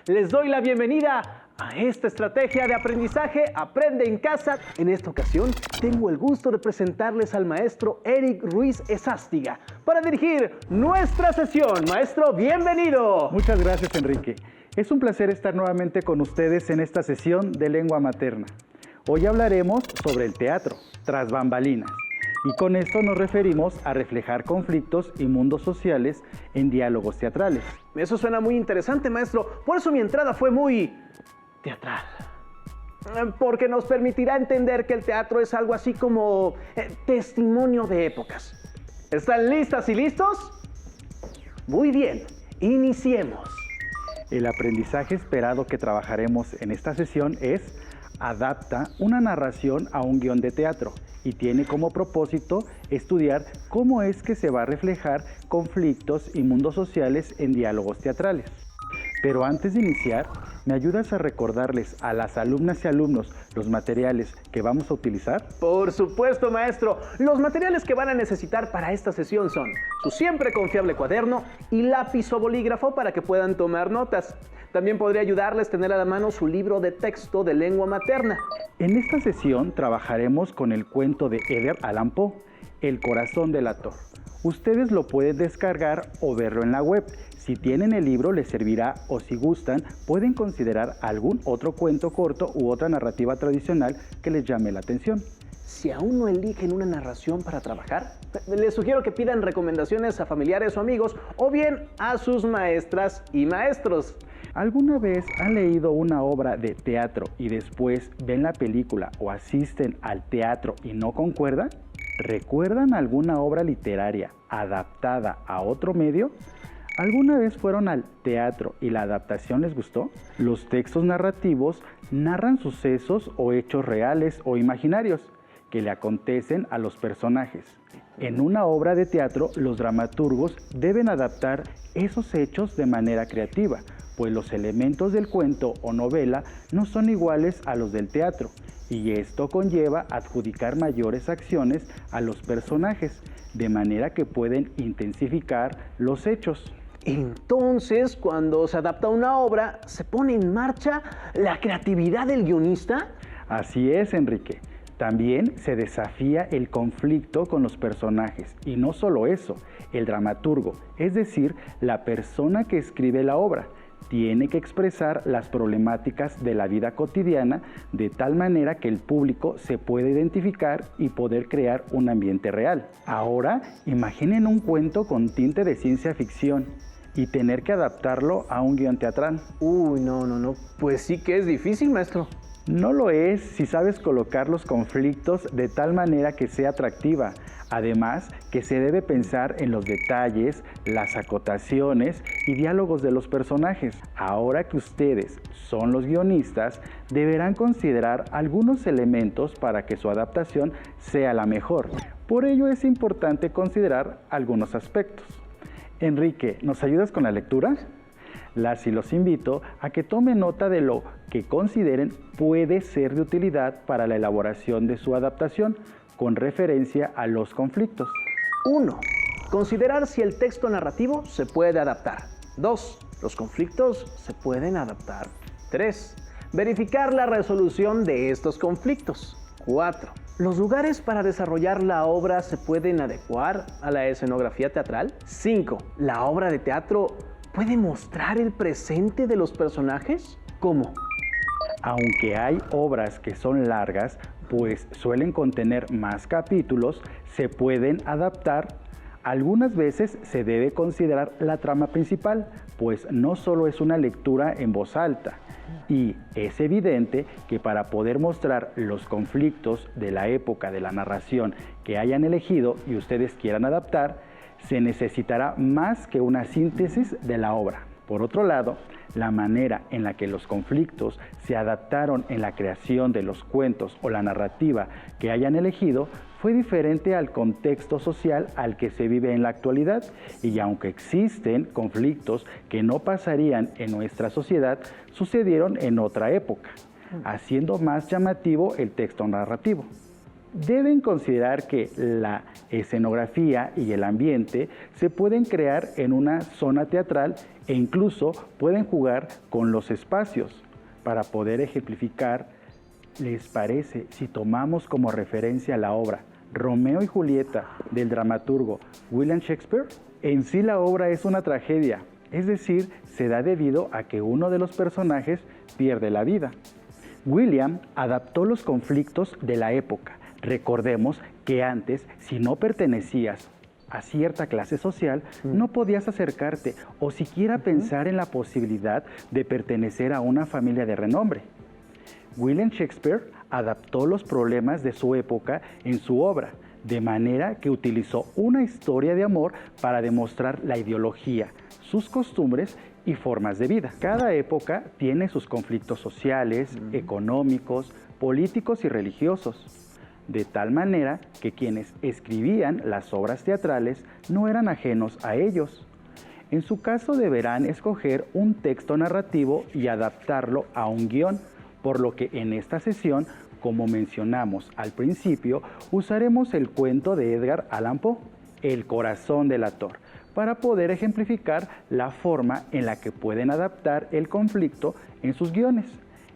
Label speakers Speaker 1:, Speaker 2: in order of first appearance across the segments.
Speaker 1: Les doy la bienvenida a esta estrategia de aprendizaje Aprende en Casa. En esta ocasión tengo el gusto de presentarles al maestro Eric Ruiz Ezástiga para dirigir nuestra sesión. Maestro, bienvenido.
Speaker 2: Muchas gracias, Enrique. Es un placer estar nuevamente con ustedes en esta sesión de lengua materna. Hoy hablaremos sobre el teatro, tras bambalinas. Y con esto nos referimos a reflejar conflictos y mundos sociales en diálogos teatrales.
Speaker 1: Eso suena muy interesante, maestro. Por eso mi entrada fue muy teatral. Porque nos permitirá entender que el teatro es algo así como testimonio de épocas. ¿Están listas y listos? Muy bien, iniciemos.
Speaker 2: El aprendizaje esperado que trabajaremos en esta sesión es adapta una narración a un guión de teatro y tiene como propósito estudiar cómo es que se va a reflejar conflictos y mundos sociales en diálogos teatrales. Pero antes de iniciar, ¿me ayudas a recordarles a las alumnas y alumnos los materiales que vamos a utilizar?
Speaker 1: Por supuesto, maestro. Los materiales que van a necesitar para esta sesión son su siempre confiable cuaderno y lápiz o bolígrafo para que puedan tomar notas. También podría ayudarles tener a la mano su libro de texto de lengua materna.
Speaker 2: En esta sesión trabajaremos con el cuento de Edgar Allan Poe, El corazón del actor. Ustedes lo pueden descargar o verlo en la web. Si tienen el libro les servirá, o si gustan pueden considerar algún otro cuento corto u otra narrativa tradicional que les llame la atención.
Speaker 1: Si aún no eligen una narración para trabajar, les sugiero que pidan recomendaciones a familiares o amigos o bien a sus maestras y maestros.
Speaker 2: ¿Alguna vez han leído una obra de teatro y después ven la película o asisten al teatro y no concuerdan? ¿Recuerdan alguna obra literaria adaptada a otro medio? ¿Alguna vez fueron al teatro y la adaptación les gustó? Los textos narrativos narran sucesos o hechos reales o imaginarios que le acontecen a los personajes. En una obra de teatro, los dramaturgos deben adaptar esos hechos de manera creativa, pues los elementos del cuento o novela no son iguales a los del teatro, y esto conlleva adjudicar mayores acciones a los personajes, de manera que pueden intensificar los hechos.
Speaker 1: Entonces, cuando se adapta una obra, ¿se pone en marcha la creatividad del guionista?
Speaker 2: Así es, Enrique. También se desafía el conflicto con los personajes. Y no solo eso, el dramaturgo, es decir, la persona que escribe la obra, tiene que expresar las problemáticas de la vida cotidiana de tal manera que el público se pueda identificar y poder crear un ambiente real. Ahora, imaginen un cuento con tinte de ciencia ficción y tener que adaptarlo a un guión teatral.
Speaker 1: Uy, no. Pues sí que es difícil, maestro.
Speaker 2: No lo es si sabes colocar los conflictos de tal manera que sea atractiva. Además, que se debe pensar en los detalles, las acotaciones y diálogos de los personajes. Ahora que ustedes son los guionistas, deberán considerar algunos elementos para que su adaptación sea la mejor. Por ello es importante considerar algunos aspectos. Enrique, ¿nos ayudas con la lectura? Las y los invito a que tomen nota de lo que consideren puede ser de utilidad para la elaboración de su adaptación con referencia a los conflictos.
Speaker 1: 1. Considerar si el texto narrativo se puede adaptar. 2. Los conflictos se pueden adaptar. 3. Verificar la resolución de estos conflictos. 4. ¿Los lugares para desarrollar la obra se pueden adecuar a la escenografía teatral? 5. ¿La obra de teatro puede mostrar el presente de los personajes? ¿Cómo?
Speaker 2: Aunque hay obras que son largas, pues suelen contener más capítulos, se pueden adaptar. Algunas veces se debe considerar la trama principal, pues no solo es una lectura en voz alta. Y es evidente que para poder mostrar los conflictos de la época de la narración que hayan elegido y ustedes quieran adaptar, se necesitará más que una síntesis de la obra. Por otro lado, la manera en la que los conflictos se adaptaron en la creación de los cuentos o la narrativa que hayan elegido fue diferente al contexto social al que se vive en la actualidad, y aunque existen conflictos que no pasarían en nuestra sociedad, sucedieron en otra época, haciendo más llamativo el texto narrativo. Deben considerar que la escenografía y el ambiente se pueden crear en una zona teatral e incluso pueden jugar con los espacios. Para poder ejemplificar, ¿les parece si tomamos como referencia la obra Romeo y Julieta del dramaturgo William Shakespeare? En sí la obra es una tragedia, es decir, se da debido a que uno de los personajes pierde la vida. William adaptó los conflictos de la época. Recordemos que antes, si no pertenecías a cierta clase social, no podías acercarte o siquiera pensar en la posibilidad de pertenecer a una familia de renombre. William Shakespeare adaptó los problemas de su época en su obra, de manera que utilizó una historia de amor para demostrar la ideología, sus costumbres y formas de vida. Cada época tiene sus conflictos sociales, económicos, políticos y religiosos, de tal manera que quienes escribían las obras teatrales no eran ajenos a ellos. En su caso deberán escoger un texto narrativo y adaptarlo a un guión, por lo que en esta sesión, como mencionamos al principio, usaremos el cuento de Edgar Allan Poe, El corazón del actor, para poder ejemplificar la forma en la que pueden adaptar el conflicto en sus guiones,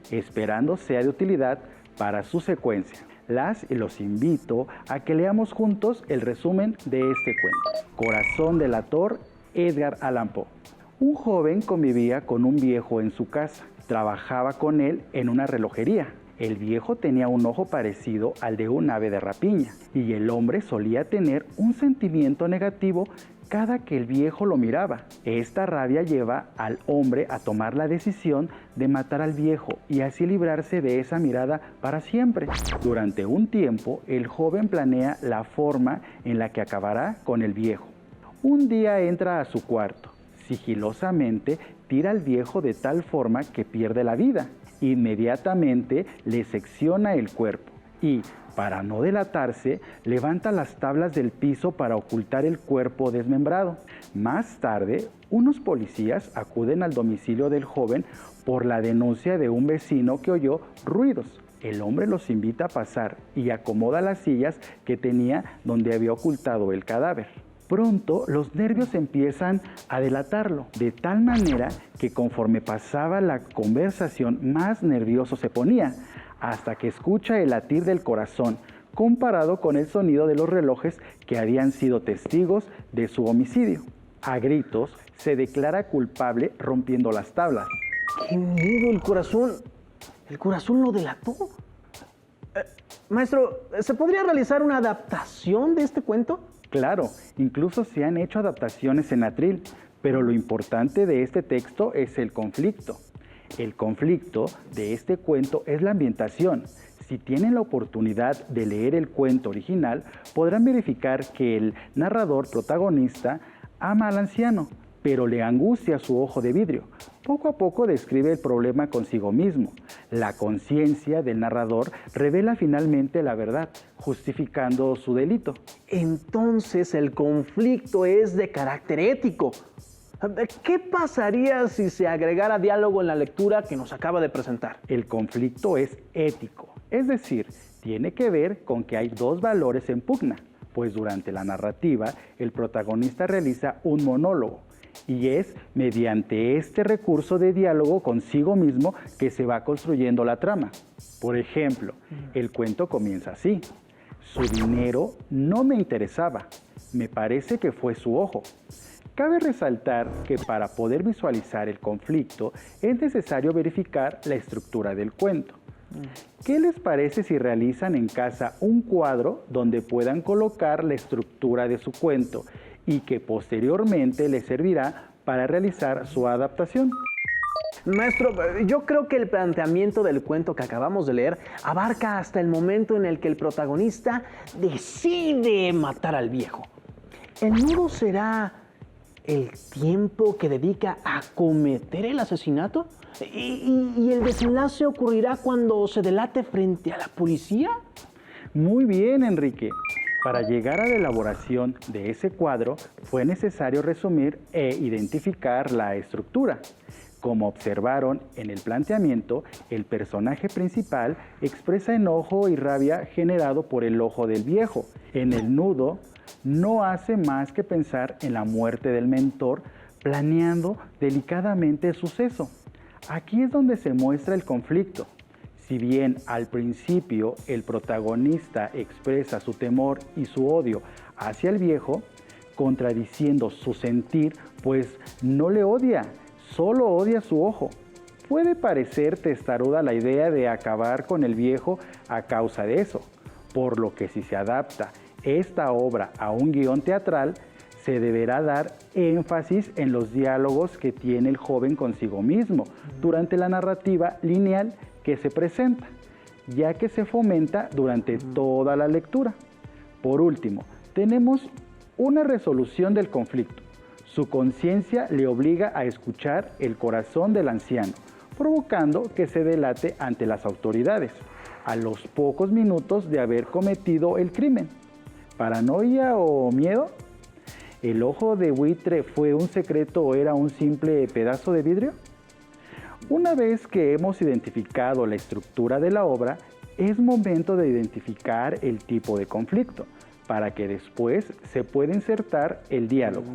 Speaker 2: esperando sea de utilidad para su secuencia. Las y los invito a que leamos juntos el resumen de este cuento. Corazón del actor, Edgar Allan Poe. Un joven convivía con un viejo en su casa. Trabajaba con él en una relojería. El viejo tenía un ojo parecido al de un ave de rapiña y el hombre solía tener un sentimiento negativo cada que el viejo lo miraba. Esta rabia lleva al hombre a tomar la decisión de matar al viejo y así librarse de esa mirada para siempre. Durante un tiempo, el joven planea la forma en la que acabará con el viejo. Un día entra a su cuarto. Sigilosamente tira al viejo de tal forma que pierde la vida. Inmediatamente le secciona el cuerpo y, para no delatarse, levanta las tablas del piso para ocultar el cuerpo desmembrado. Más tarde, unos policías acuden al domicilio del joven por la denuncia de un vecino que oyó ruidos. El hombre los invita a pasar y acomoda las sillas que tenía donde había ocultado el cadáver. Pronto los nervios empiezan a delatarlo, de tal manera que conforme pasaba la conversación más nervioso se ponía, hasta que escucha el latir del corazón, comparado con el sonido de los relojes que habían sido testigos de su homicidio. A gritos se declara culpable rompiendo las tablas.
Speaker 1: ¡Qué miedo! El corazón lo delató. Maestro, ¿se podría realizar una adaptación de este cuento?
Speaker 2: Claro, incluso se han hecho adaptaciones en atril, pero lo importante de este texto es el conflicto. El conflicto de este cuento es la ambientación. Si tienen la oportunidad de leer el cuento original, podrán verificar que el narrador protagonista ama al anciano, pero le angustia su ojo de vidrio. Poco a poco describe el problema consigo mismo. La conciencia del narrador revela finalmente la verdad, justificando su delito.
Speaker 1: Entonces el conflicto es de carácter ético. ¿Qué pasaría si se agregara diálogo en la lectura que nos acaba de presentar?
Speaker 2: El conflicto es ético, es decir, tiene que ver con que hay dos valores en pugna, pues durante la narrativa el protagonista realiza un monólogo y es mediante este recurso de diálogo consigo mismo que se va construyendo la trama. Por ejemplo, el cuento comienza así: su dinero no me interesaba, me parece que fue su ojo. Cabe resaltar que para poder visualizar el conflicto es necesario verificar la estructura del cuento. ¿Qué les parece si realizan en casa un cuadro donde puedan colocar la estructura de su cuento y que posteriormente les servirá para realizar su adaptación?
Speaker 1: Maestro, yo creo que el planteamiento del cuento que acabamos de leer abarca hasta el momento en el que el protagonista decide matar al viejo. ¿El nudo será el tiempo que dedica a cometer el asesinato? ¿Y el desenlace ocurrirá cuando se delate frente a la policía?
Speaker 2: Muy bien, Enrique. Para llegar a la elaboración de ese cuadro fue necesario resumir e identificar la estructura. Como observaron en el planteamiento, el personaje principal expresa enojo y rabia generado por el ojo del viejo. En el nudo, no hace más que pensar en la muerte del mentor, planeando delicadamente el suceso. Aquí es donde se muestra el conflicto. Si bien al principio el protagonista expresa su temor y su odio hacia el viejo, contradiciendo su sentir, pues no le odia, solo odia su ojo. Puede parecer testaruda la idea de acabar con el viejo a causa de eso, por lo que si se adapta esta obra a un guión teatral, se deberá dar énfasis en los diálogos que tiene el joven consigo mismo durante la narrativa lineal que se presenta, ya que se fomenta durante toda la lectura. Por último, tenemos una resolución del conflicto. Su conciencia le obliga a escuchar el corazón del anciano, provocando que se delate ante las autoridades, a los pocos minutos de haber cometido el crimen. ¿Paranoia o miedo? ¿El ojo de buitre fue un secreto o era un simple pedazo de vidrio? Una vez que hemos identificado la estructura de la obra, es momento de identificar el tipo de conflicto, para que después se pueda insertar el diálogo.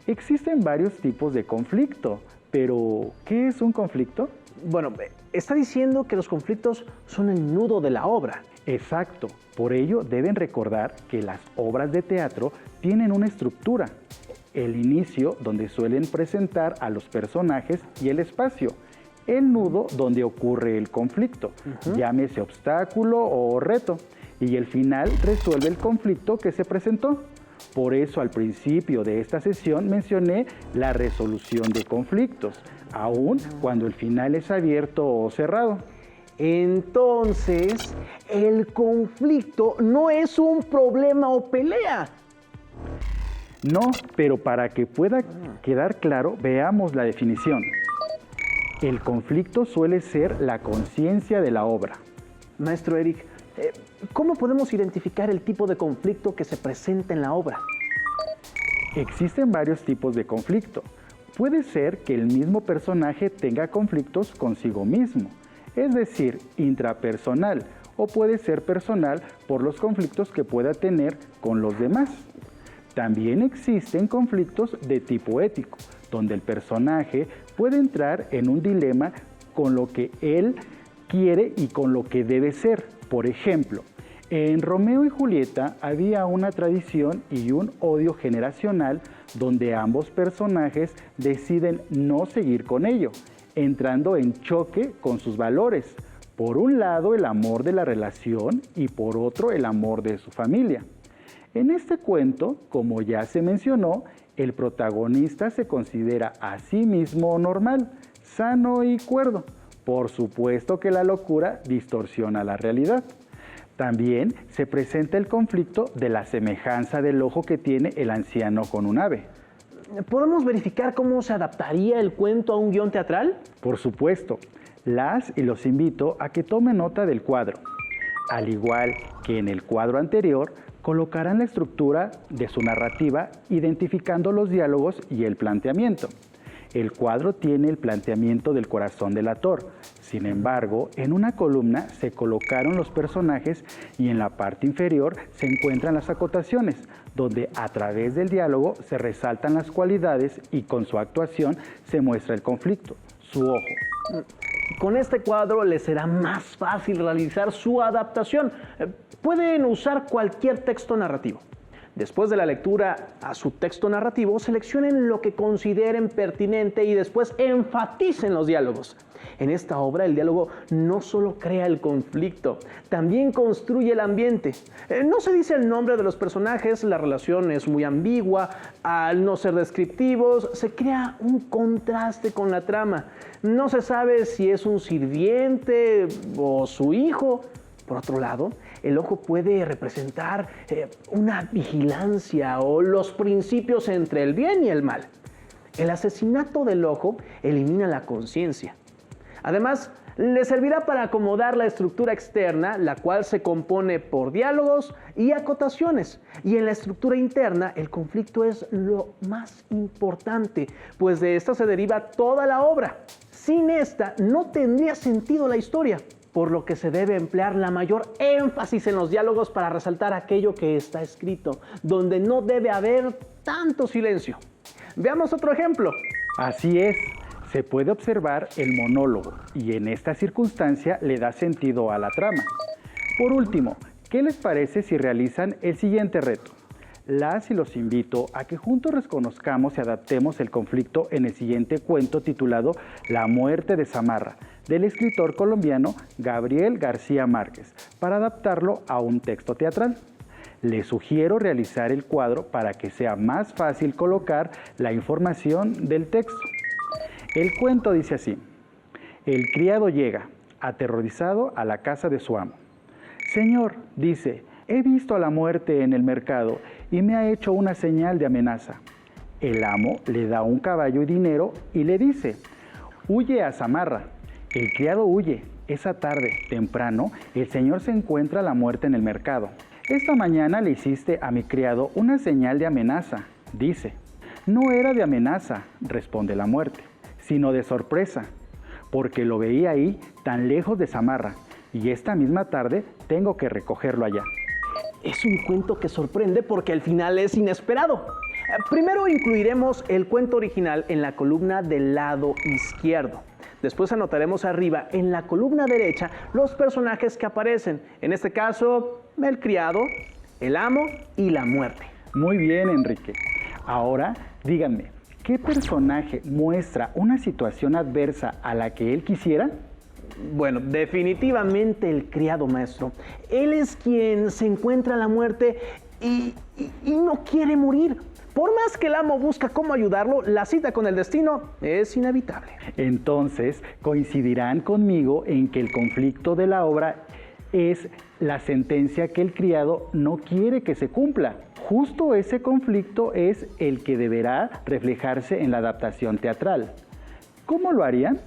Speaker 2: Existen varios tipos de conflicto, pero ¿qué es un conflicto?
Speaker 1: Bueno, está diciendo que los conflictos son el nudo de la obra.
Speaker 2: Exacto, por ello deben recordar que las obras de teatro tienen una estructura. El inicio, donde suelen presentar a los personajes, y el espacio. El nudo, donde ocurre el conflicto, llámese obstáculo o reto. Y el final resuelve el conflicto que se presentó. Por eso al principio de esta sesión mencioné la resolución de conflictos, aun cuando el final es abierto o cerrado.
Speaker 1: Entonces, el conflicto no es un problema o pelea.
Speaker 2: No, pero para que pueda quedar claro, veamos la definición. El conflicto suele ser la conciencia de la obra.
Speaker 1: Maestro Eric, ¿cómo podemos identificar el tipo de conflicto que se presenta en la obra?
Speaker 2: Existen varios tipos de conflicto. Puede ser que el mismo personaje tenga conflictos consigo mismo, es decir, intrapersonal, o puede ser personal por los conflictos que pueda tener con los demás. También existen conflictos de tipo ético, donde el personaje puede entrar en un dilema con lo que él quiere y con lo que debe ser. Por ejemplo, en Romeo y Julieta había una tradición y un odio generacional donde ambos personajes deciden no seguir con ello, entrando en choque con sus valores. Por un lado, el amor de la relación y por otro, el amor de su familia. En este cuento, como ya se mencionó, el protagonista se considera a sí mismo normal, sano y cuerdo. Por supuesto que la locura distorsiona la realidad. También se presenta el conflicto de la semejanza del ojo que tiene el anciano con un ave.
Speaker 1: ¿Podemos verificar cómo se adaptaría el cuento a un guión teatral?
Speaker 2: Por supuesto, los invito a que tomen nota del cuadro. Al igual que en el cuadro anterior, colocarán la estructura de su narrativa identificando los diálogos y el planteamiento. El cuadro tiene el planteamiento del corazón del actor. Sin embargo, en una columna se colocaron los personajes y en la parte inferior se encuentran las acotaciones, donde a través del diálogo se resaltan las cualidades y con su actuación se muestra el conflicto, su ojo.
Speaker 1: Con este cuadro les será más fácil realizar su adaptación. Pueden usar cualquier texto narrativo. Después de la lectura a su texto narrativo, seleccionen lo que consideren pertinente y después enfaticen los diálogos. En esta obra, el diálogo no solo crea el conflicto, también construye el ambiente. No se dice el nombre de los personajes, la relación es muy ambigua, al no ser descriptivos, se crea un contraste con la trama. No se sabe si es un sirviente o su hijo. Por otro lado, el ojo puede representar una vigilancia o los principios entre el bien y el mal. El asesinato del ojo elimina la conciencia. Además, le servirá para acomodar la estructura externa, la cual se compone por diálogos y acotaciones. Y en la estructura interna, el conflicto es lo más importante, pues de esta se deriva toda la obra. Sin esta, no tendría sentido la historia, por lo que se debe emplear la mayor énfasis en los diálogos para resaltar aquello que está escrito, donde no debe haber tanto silencio. Veamos otro ejemplo.
Speaker 2: Así es. Se puede observar el monólogo y en esta circunstancia le da sentido a la trama. Por último, ¿qué les parece si realizan el siguiente reto? Las y los invito a que juntos reconozcamos y adaptemos el conflicto en el siguiente cuento titulado La muerte de Samarra, del escritor colombiano Gabriel García Márquez, para adaptarlo a un texto teatral. Les sugiero realizar el cuadro para que sea más fácil colocar la información del texto. El cuento dice así: el criado llega, aterrorizado, a la casa de su amo. Señor, dice, he visto a la muerte en el mercado y me ha hecho una señal de amenaza. El amo le da un caballo y dinero y le dice, huye a Samarra. El criado huye. Esa tarde, temprano, el señor se encuentra la muerte en el mercado. Esta mañana le hiciste a mi criado una señal de amenaza, dice. No era de amenaza, responde la muerte, sino de sorpresa, porque lo veía ahí tan lejos de Samarra, y esta misma tarde tengo que recogerlo allá.
Speaker 1: Es un cuento que sorprende porque al final es inesperado. Primero incluiremos el cuento original en la columna del lado izquierdo. Después anotaremos arriba, en la columna derecha, los personajes que aparecen. En este caso, el criado, el amo y la muerte.
Speaker 2: Muy bien, Enrique. Ahora, díganme, ¿qué personaje muestra una situación adversa a la que él quisiera?
Speaker 1: Bueno, definitivamente el criado, maestro. Él es quien se encuentra la muerte y no quiere morir. Por más que el amo busca cómo ayudarlo, la cita con el destino es inevitable.
Speaker 2: Entonces, coincidirán conmigo en que el conflicto de la obra es la sentencia que el criado no quiere que se cumpla. Justo ese conflicto es el que deberá reflejarse en la adaptación teatral. ¿Cómo lo harían?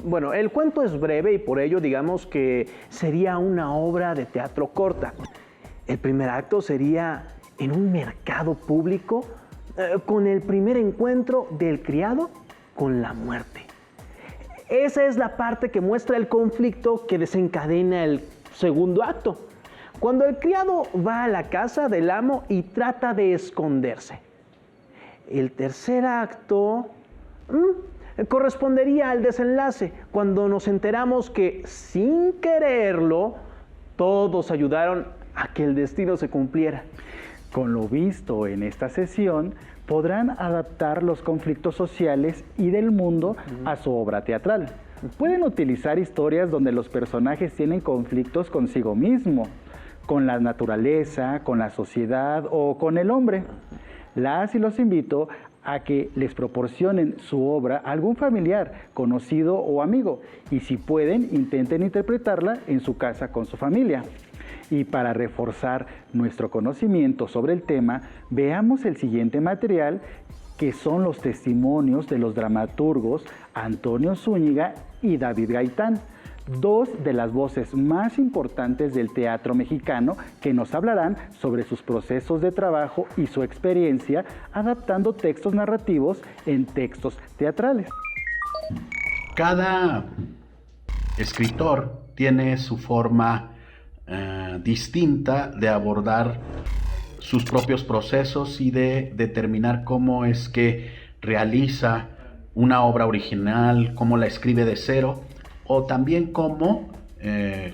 Speaker 1: Bueno, el cuento es breve y por ello digamos que sería una obra de teatro corta. El primer acto sería en un mercado público con el primer encuentro del criado con la muerte. Esa es la parte que muestra el conflicto que desencadena el segundo acto. Cuando el criado va a la casa del amo y trata de esconderse. El tercer acto correspondería al desenlace, cuando nos enteramos que, sin quererlo, todos ayudaron a que el destino se cumpliera.
Speaker 2: Con lo visto en esta sesión, podrán adaptar los conflictos sociales y del mundo a su obra teatral. Pueden utilizar historias donde los personajes tienen conflictos consigo mismo, con la naturaleza, con la sociedad o con el hombre. Las y los invito a que les proporcionen su obra a algún familiar, conocido o amigo, y si pueden, intenten interpretarla en su casa con su familia. Y para reforzar nuestro conocimiento sobre el tema, veamos el siguiente material, que son los testimonios de los dramaturgos Antonio Zúñiga y David Gaitán, dos de las voces más importantes del teatro mexicano, que nos hablarán sobre sus procesos de trabajo y su experiencia adaptando textos narrativos en textos teatrales.
Speaker 3: Cada escritor tiene su forma distinta de abordar sus propios procesos y de determinar cómo es que realiza una obra original, cómo la escribe de cero, o también cómo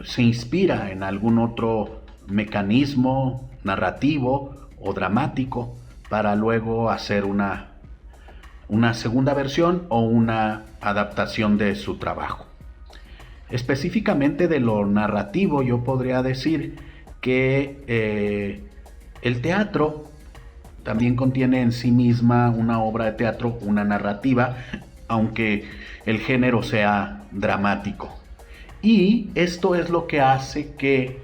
Speaker 3: se inspira en algún otro mecanismo narrativo o dramático para luego hacer una segunda versión o una adaptación de su trabajo. Específicamente de lo narrativo, yo podría decir que el teatro también contiene en sí misma una obra de teatro, una narrativa, aunque el género sea dramático. Y esto es lo que hace que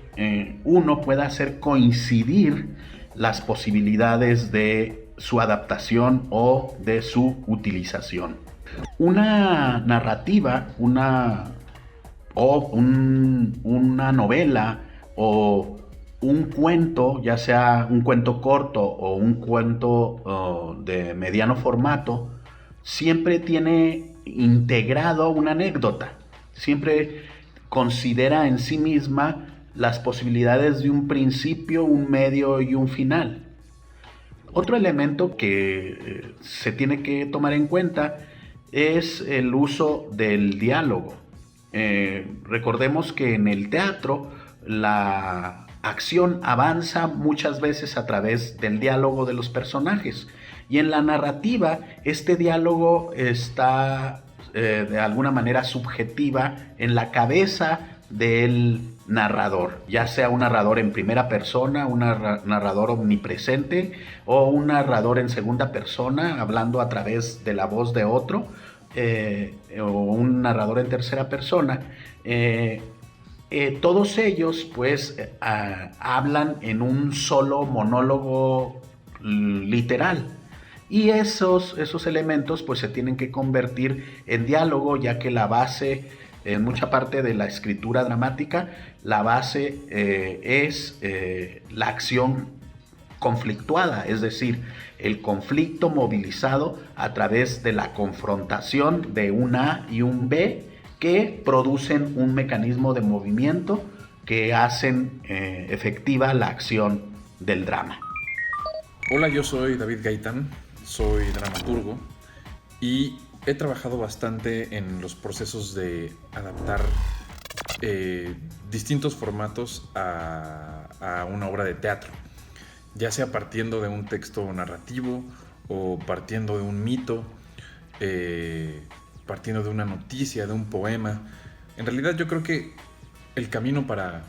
Speaker 3: uno pueda hacer coincidir las posibilidades de su adaptación o de su utilización. Una narrativa, una novela o un cuento, ya sea un cuento corto o un cuento de mediano formato, siempre tiene integrado una anécdota. Siempre considera en sí misma las posibilidades de un principio, un medio y un final. Otro elemento que se tiene que tomar en cuenta es el uso del diálogo. Recordemos que en el teatro la acción avanza muchas veces a través del diálogo de los personajes, y en la narrativa este diálogo está de alguna manera subjetiva en la cabeza del narrador, ya sea un narrador en primera persona, un narrador omnipresente o un narrador en segunda persona hablando a través de la voz de otro, o un narrador en tercera persona. Todos ellos pues hablan en un solo monólogo literal, y esos elementos pues se tienen que convertir en diálogo, ya que la base en mucha parte de la escritura dramática, la base es la acción conflictuada, es decir, el conflicto movilizado a través de la confrontación de un A y un B, que producen un mecanismo de movimiento que hacen efectiva la acción del drama.
Speaker 4: Hola, yo soy David Gaitán, soy dramaturgo y he trabajado bastante en los procesos de adaptar distintos formatos a una obra de teatro, ya sea partiendo de un texto narrativo o partiendo de un mito, partiendo de una noticia, de un poema. En realidad yo creo que el camino para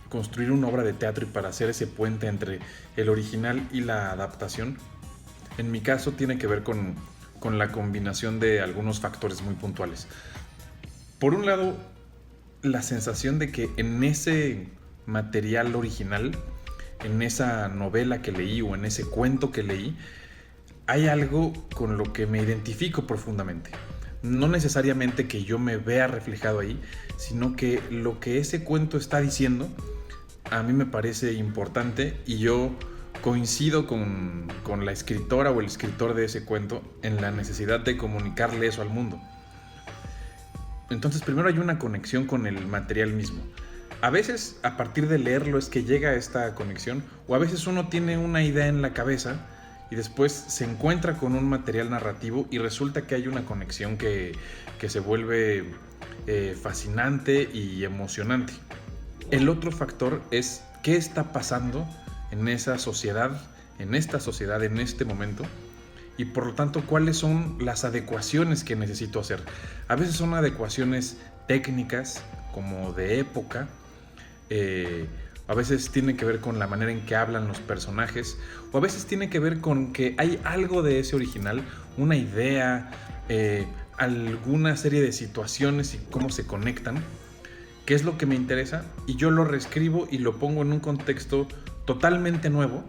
Speaker 4: construir una obra de teatro y para hacer ese puente entre el original y la adaptación, en mi caso tiene que ver con la combinación de algunos factores muy puntuales. Por un lado, la sensación de que en ese material original, en esa novela que leí o en ese cuento que leí, hay algo con lo que me identifico profundamente. No necesariamente que yo me vea reflejado ahí, sino que lo que ese cuento está diciendo a mí me parece importante, y yo coincido con la escritora o el escritor de ese cuento en la necesidad de comunicarle eso al mundo. Entonces, primero hay una conexión con el material mismo. A veces, a partir de leerlo es que llega esta conexión, o a veces uno tiene una idea en la cabeza y después se encuentra con un material narrativo y resulta que hay una conexión que se vuelve fascinante y emocionante. El otro factor es qué está pasando en esa sociedad, en esta sociedad, en este momento, y por lo tanto cuáles son las adecuaciones que necesito hacer. A veces son adecuaciones técnicas, como de época, a veces tiene que ver con la manera en que hablan los personajes, o a veces tiene que ver con que hay algo de ese original, una idea, alguna serie de situaciones y cómo se conectan, que es lo que me interesa, y yo lo reescribo y lo pongo en un contexto totalmente nuevo,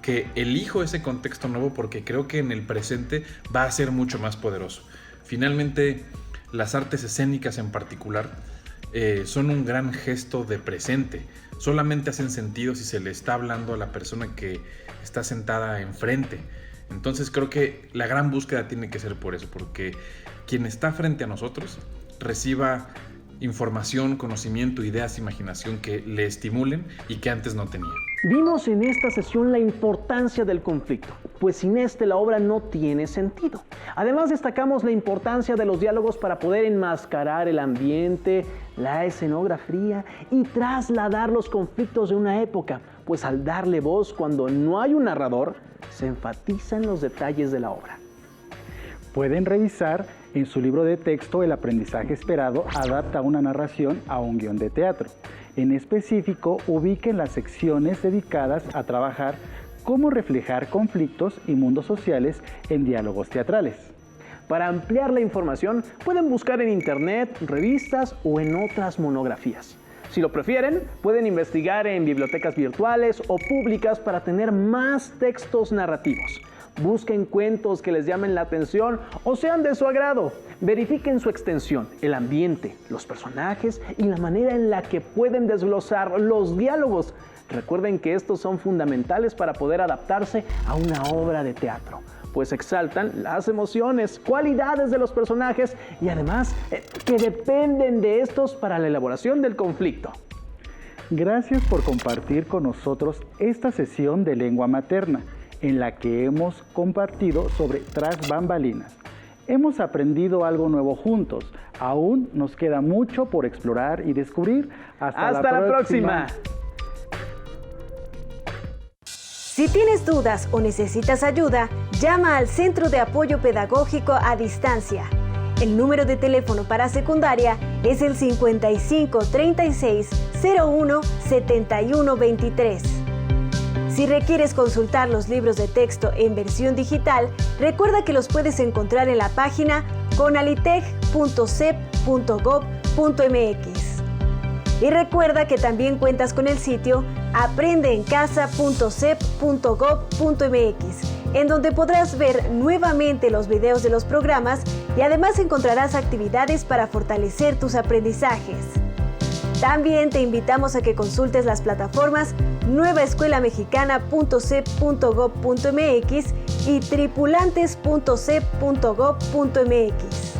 Speaker 4: que elijo ese contexto nuevo porque creo que en el presente va a ser mucho más poderoso. Finalmente, las artes escénicas en particular son un gran gesto de presente. Solamente hacen sentido si se le está hablando a la persona que está sentada enfrente. Entonces creo que la gran búsqueda tiene que ser por eso, porque quien está frente a nosotros reciba información, conocimiento, ideas, imaginación que le estimulen y que antes no tenía.
Speaker 1: Vimos en esta sesión la importancia del conflicto, pues sin este la obra no tiene sentido. Además destacamos la importancia de los diálogos para poder enmascarar el ambiente, la escenografía y trasladar los conflictos de una época, pues al darle voz cuando no hay un narrador, se enfatizan los detalles de la obra.
Speaker 2: Pueden revisar en su libro de texto El aprendizaje esperado adapta una narración a un guión de teatro. En específico, ubiquen las secciones dedicadas a trabajar cómo reflejar conflictos y mundos sociales en diálogos teatrales.
Speaker 1: Para ampliar la información, pueden buscar en internet, revistas o en otras monografías. Si lo prefieren, pueden investigar en bibliotecas virtuales o públicas para tener más textos narrativos. Busquen cuentos que les llamen la atención o sean de su agrado. Verifiquen su extensión, el ambiente, los personajes y la manera en la que pueden desglosar los diálogos. Recuerden que estos son fundamentales para poder adaptarse a una obra de teatro, pues exaltan las emociones, cualidades de los personajes y además que dependen de estos para la elaboración del conflicto.
Speaker 2: Gracias por compartir con nosotros esta sesión de lengua materna, en la que hemos compartido sobre tras bambalinas. Hemos aprendido algo nuevo juntos. Aún nos queda mucho por explorar y descubrir.
Speaker 1: Hasta la próxima.
Speaker 5: Si tienes dudas o necesitas ayuda, llama al Centro de Apoyo Pedagógico a Distancia. El número de teléfono para secundaria es el 55 36 01 71 23. Si requieres consultar los libros de texto en versión digital, recuerda que los puedes encontrar en la página conalitech.cep.gov.mx. Y recuerda que también cuentas con el sitio aprendeencasa.cep.gov.mx, en donde podrás ver nuevamente los videos de los programas y además encontrarás actividades para fortalecer tus aprendizajes. También te invitamos a que consultes las plataformas nuevaescuelamexicana.cep.gov.mx y tripulantes.cep.gov.mx.